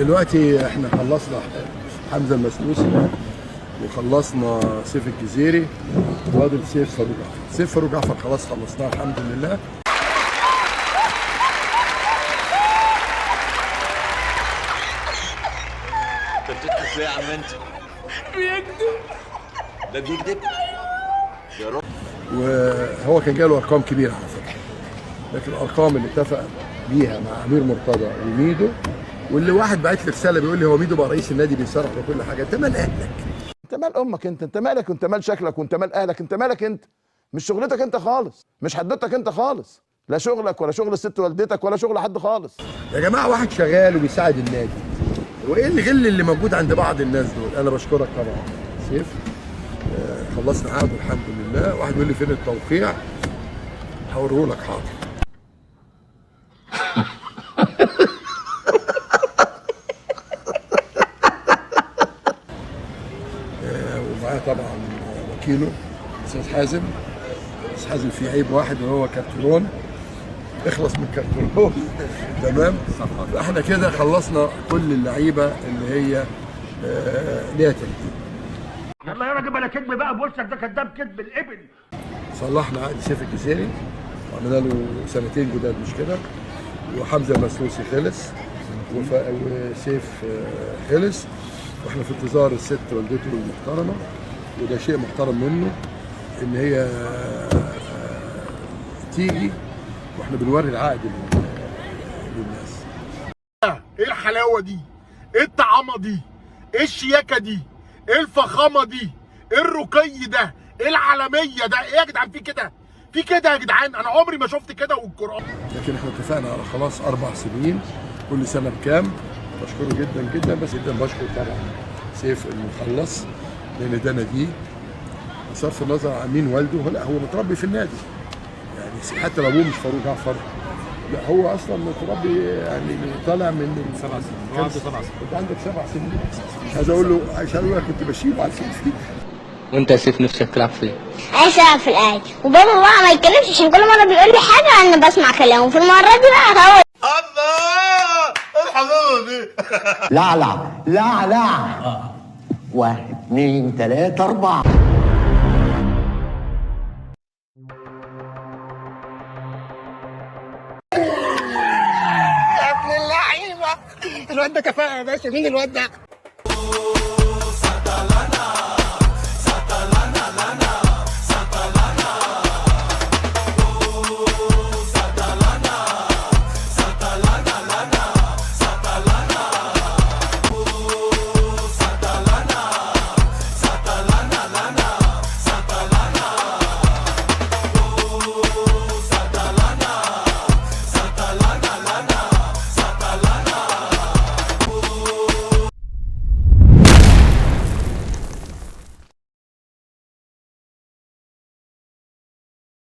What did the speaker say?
دلوقتي احنا خلصنا حمزه المسلوسي وخلصنا سيف الجزيري، وادي سيف فاروق جعفر. سيف فاروق جعفر خلاص خلصناه الحمد لله. انت بتضحك ليه يا عم انت؟ بيكذب. ده بيكذب؟ يا رب. وهو كان جاله ارقام كبيره على فكره، لكن الارقام اللي اتفق بيها مع امير مرتضى وميدو، واللي واحد بعت لي رساله بيقول لي هو ميدو بقى رئيس النادي بيصرح وكل حاجه. انت مال اهلك؟ انت مال امك؟ انت مالك؟ وانت مال شكلك؟ وانت مال اهلك؟ انت مالك انت؟ مش شغلتك انت خالص، مش حدوتك انت خالص، لا شغلك ولا شغل الست والدتك ولا شغل حد خالص. يا جماعه واحد شغال وبيساعد النادي، وايه الغل اللي موجود عند بعض الناس دول؟ انا بشكرك طبعا سيف. خلصنا عقد الحمد لله. واحد بيقول لي فين التوقيع؟ هوريه لك حاضر. ومعاه طبعا وكيله استاذ حازم. استاذ حازم فيه عيب واحد وهو كرتون، اخلص من كرتون. تمام. احنا كده خلصنا كل اللعيبه اللي هي ليها تجديد. يلا يا راجل بلا كذب بقى، بوشك ده كذاب كذب الابل. صلحنا عقد سيف الجزيري وعملنا له سنتين جداد مش كده، وحمزه المسلوسي خلص وسيف خلص، واحنا في انتظار الست والدته المحترمه، وده شيء محترم منه ان هي تيجي، واحنا بنوري العقد للناس. ايه الحلاوه دي؟ ايه الطعامه دي؟ ايه الشياكه دي؟ ايه الفخامه دي؟ ايه الرقي ده؟ ايه العالميه ده؟ ايه يا جدعان في كده؟ في كده يا جدعان؟ انا عمري ما شفت كده والقران. لكن احنا اتفقنا على خلاص 4 سنين، كل سنه بكام. بشكره جدا جدا، بس جدا بشكر طبعا سيف المخلص لان ده ناديه، بصرف النظر عن مين والده. لا هو متربي في النادي يعني، حتى لو ابوه مش فاروق جعفر، لا هو اصلا متربي يعني طالع من 7 سنين. هو عنده 7 سنين. كنت عندك 7 سنين. مش عايز اقول له كنت بشيله على السيف. وانت يا سيف نفسك تلعب فين؟ عايز العب في الاهلي، وبابا بقى ما يتكلمش عشان كل مره بيقول لي حاجه انا بسمع كلامه، في المره دي بقى هقول الله الحلاوه دي. لا 1 2 3 4. يا ابن اللعيبه، الواد ده كفاءه يا باشا. مين الواد ده؟